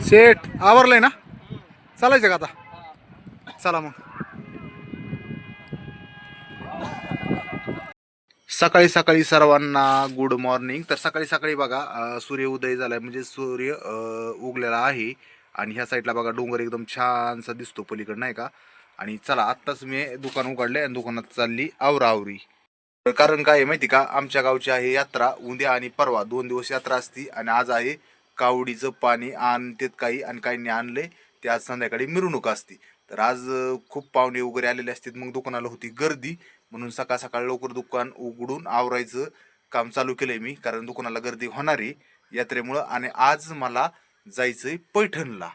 शेठ आवरलंय ना, चालायचं का आता? चला मग. सकाळी सकाळी सर्वांना गुड मॉर्निंग. तर सकाळी सकाळी बघा सूर्य उदय झालाय, म्हणजे सूर्य उगलेला आहे. आणि ह्या साईडला बघा डोंगर एकदम छानसा दिसतो पलीकडं, नाही का? आणि चला आत्ताच मी दुकान उघडले आणि दुकानात चालली आवरावरी. कारण काय आहे माहिती का, आमच्या गावची आहे यात्रा. उद्या आणि परवा 2 दिवस यात्रा असती. आणि आज आहे कावडीचं पाणी आणतेत काही, आणि काहींनी आणले ते आज संध्याकाळी मिरवणूक असती. तर आज खूप पाहुणे वगैरे आलेले असतात, मग दुकानाला होती गर्दी. म्हणून सकाळ सकाळ लवकर दुकान उघडून आवरायचं काम चालू केलंय मी, कारण दुकानाला गर्दी होणार आहे यात्रेमुळं. आणि आज मला जायचंय पैठणला.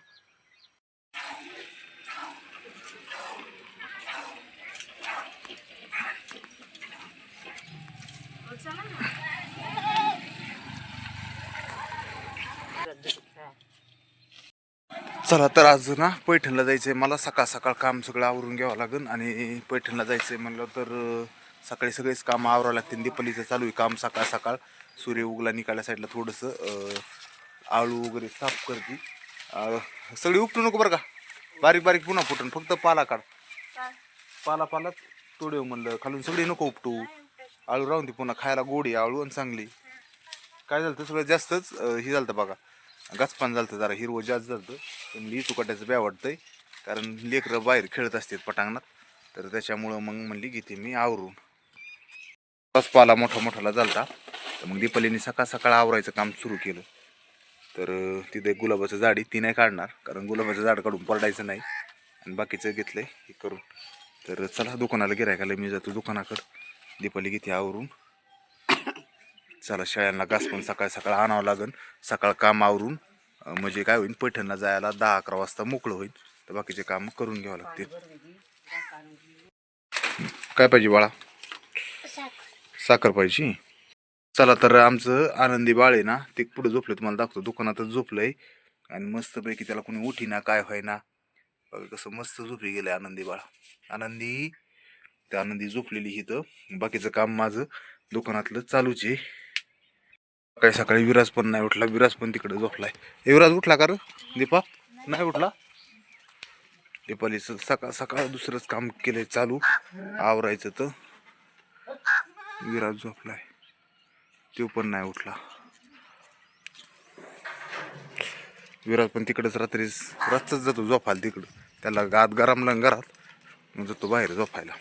चला तर आज ना पैठणला जायचंय मला. सकाळ सकाळ काम सगळं आवरून घ्यावं लागेल. आणि पैठणला जायचंय म्हणलं तर सकाळी सगळेच काम आवरावं लागतील. दीपालीचं चालू आहे काम सकाळ सकाळ. सूर्य उगला निकाल्या साईडला थोडंसं आळू वगैरे साफ करते. सगळी उपटू नको बरं का, बारीक बारीक पुन्हा फुटून, फक्त पाला काढ. पाला पाला तोडेव म्हणलं, खालून सगळी नको उपटू. आळू राहून ती पुन्हा खायला गोडी आळू आणि चांगली. काय झालं सगळं जास्तच हे झालं बघा, गचपान झालं जरा, हिरवं जास्त झालं. पण लिचू काटायचं बॅ वाटतंय, कारण लेकरं बाहेर खेळत असतात पटांगणात. तर त्याच्यामुळं मग म्हणली घेते मी आवरून. बस पाला मोठा मोठाला झालता. तर मग दीपालीने सकाळ सकाळ आवरायचं काम सुरू केलं. तर तिथे गुलाबाचं झाड ती नाही काढणार, कारण गुलाबाचं झाड काढून पडायचं नाही. आणि बाकीचं घेतलंय हे करून. तर चला दुकानाला गिरायकाला मी जातो दुकानाकडं. दीपाली घेते आवरून. चला शेळ्यांना घास पण सकाळ सकाळ आणावं लागेल. सकाळ काम आवरून म्हणजे काय होईल, पैठणला जायला 10-11 वाजता मोकळं होईल. तर बाकीचे काम करून घ्यावं लागतील. काय पाहिजे बाळा? साखर पाहिजे. चला तर आमचं आनंदी बाळ आहे ना, ते पुढे झोपले, तुम्हाला दाखवतो. दुकानातच झोपलंय आणि मस्तपैकी त्याला कोणी उठी ना काय व्हाय ना. बघा कसं मस्त झोपी गेलंय आनंदी बाळ. आनंदी, त्या आनंदी झोपलेली इथं. बाकीचं काम माझं दुकानातलं चालूच आहे. सकाळी सकाळी विराज पण नाही उठला, विराज पण तिकडे झोपलाय. विराज उठला का रे दीपा? नाही उठला. दीपालीचं सकाळ सकाळ दुसरंच काम केलंय चालू आवरायचं. तर विराज झोपलाय, तो पण नाही उठला. विराज पण तिकडेच रात्रीच जातो झोपायला तिकडं. त्याला गात गरमलं घरात, मग जातो बाहेर झोपायला.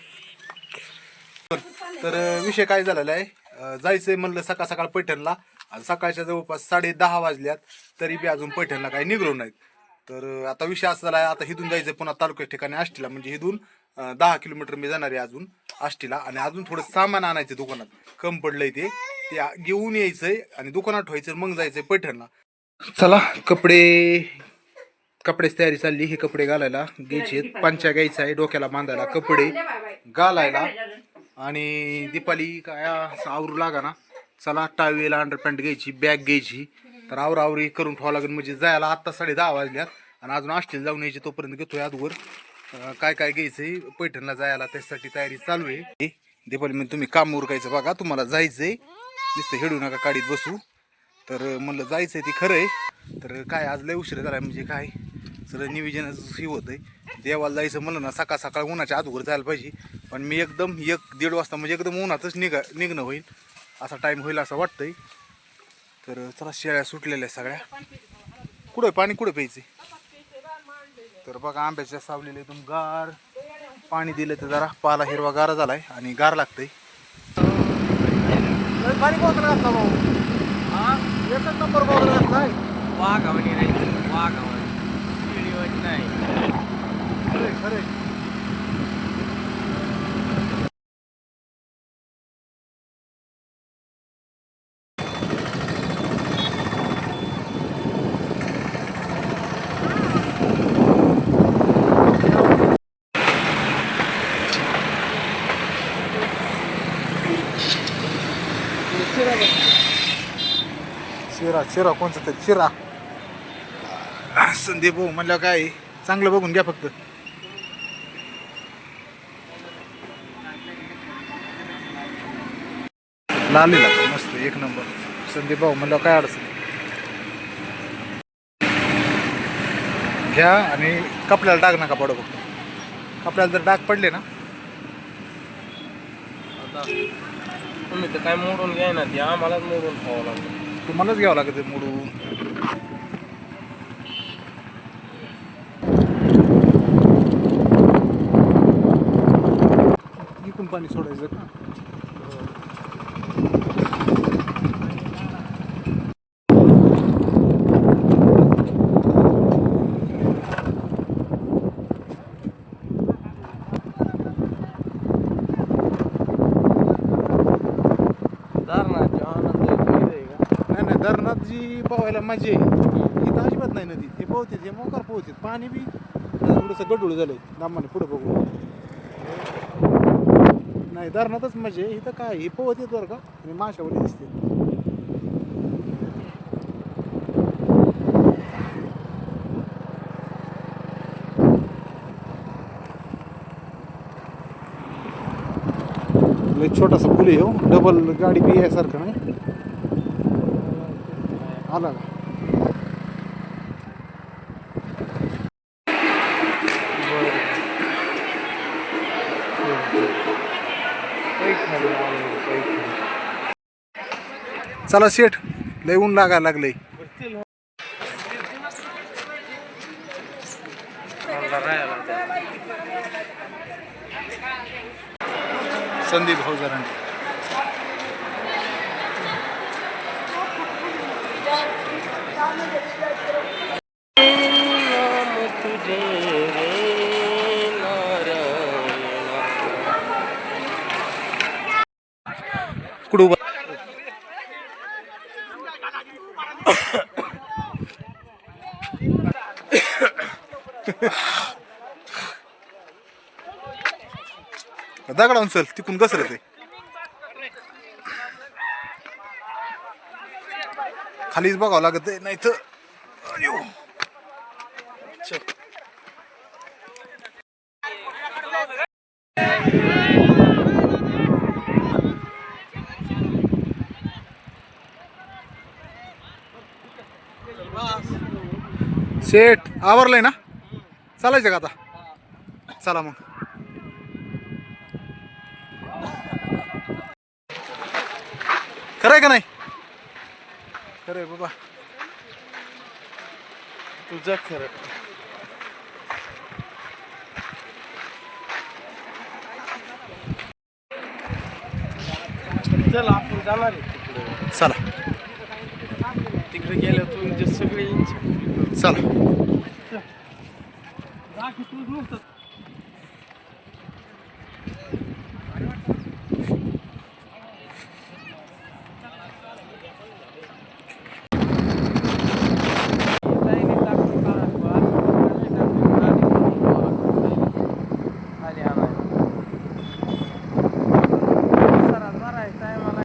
तर विषय काय झालेला आहे, जायचंय म्हणलं सकाळ सकाळ पैठणला. आणि सकाळच्या जवळपास 10:30 वाजल्यात, तरी बी अजून पैठणला काही निघलो नाहीत. तर आता विषय असा झाला आहे, आता हिथून जायचं पुन्हा तालुक्या ठिकाणी आष्टीला. म्हणजे हिथून 10 किलोमीटर मी जाणार आहे अजून आष्टीला. आणि अजून थोडं सामान आणायचं दुकानात, कम पडलंय ते घेऊन यायचंय आणि दुकानात ठेवायचं, मग जायचंय पैठणला. चला कपड्याची तयारी चालली. हे कपडे घालायला घ्यायचे, पंचा घ्यायचा आहे, डोक्याला बांधायला कपडे घालायला. आणि दीपाली काय आवरू लागा ना. चला टावेल, अंडरपॅन्ट घ्यायची, बॅग घ्यायची. तर आवरावरी करून ठेवावं लागेल, म्हणजे जायला आत्ता 10:30 वाजल्यात. आणि अजून आष्टीला जाऊन यायची, तोपर्यंत घेतोय आजवर काय काय घ्यायचंय पैठणला जायला. त्यासाठी तयारी चालू आहे. दीपाली म्हणजे तुम्ही काम उरकायचं बघा, तुम्हाला जायचंय, नुसतं हेडू नका काढीत बसू. तर म्हणलं जायचंय ती खरं आहे. तर काय आज लय उशीर झाला, म्हणजे काय सगळं नियोजनच हे होतंय. देवाला जायचं म्हणलं ना सकाळ सकाळ उन्हाच्या अगोदर जायला पाहिजे. पण मी एकदम 1-1:30 वाजता, म्हणजे एकदम उन्हातच निघणं होईल असा टाईम होईल असं वाटतंय. तर चला शेळ्या सुटलेल्या सगळ्या. कुठं पाणी कुठं प्यायचे? तर बघा आंब्याच्या सावलेले एकदम गार पाणी दिलं तर जरा पाला हिरवा गार झालाय आणि गार लागतंय. पाणी बोतल घातला भाऊ, एकच नंबर बोतल घातलाय. वाघावणी राहायचं, वाघावणी नाही खरे खरे. शिरा कोणचा तरी शिरा. संदीप भाऊ म्हणलं काय चांगलं बघून घ्या फक्त. लालीला मस्त एक नंबर. संदीप भाऊ म्हणलं काय अडचण नाही. घ्या आणि कपड्याला डाग नका पडू फक्त. कपड्याला जर डाग पडले ना आता तुम्ही तर काय मोडून घ्याय ना ते आम्हालाच मोडून खावं लागतं. तुम्हालाच घ्यावं लागेल ते मोडून. इकून पाणी सोडायचं का? धरणाची आनंद आहे का? नाही नाही, धरणात जी पोहायला मजा आहे इथं अजिबात नाही नदी. हे पोहते हे मोकार पोहते. पाणी बी थोडंसं गडूळ झालंय दामाने पुढं बघू. नाही धरणातच मजा आहे. इथं काय हे पोहते बरं का आणि माशावली दिसते. लय छोटासा पूल आहे हो. डबल गाडी बी यासारखं नाही. आला का? चला शेठ, लय ऊन लागायला लागलंय. संदीप भाऊ जरांगे. कुठं उभा? दगडावून चल तिकून घसरत आहे. खालीच बघावं लागत आहे नाही तर. शेठ आवरलंय ना? चालायचं का आता? चला मग. खरंय का नाही? खरंय बाबा तुझं खरं. चल आपण जाणार आहे तिकडे. चला तिकडे गेलं तुमचे सगळे इंच. चला. तूच नुसतं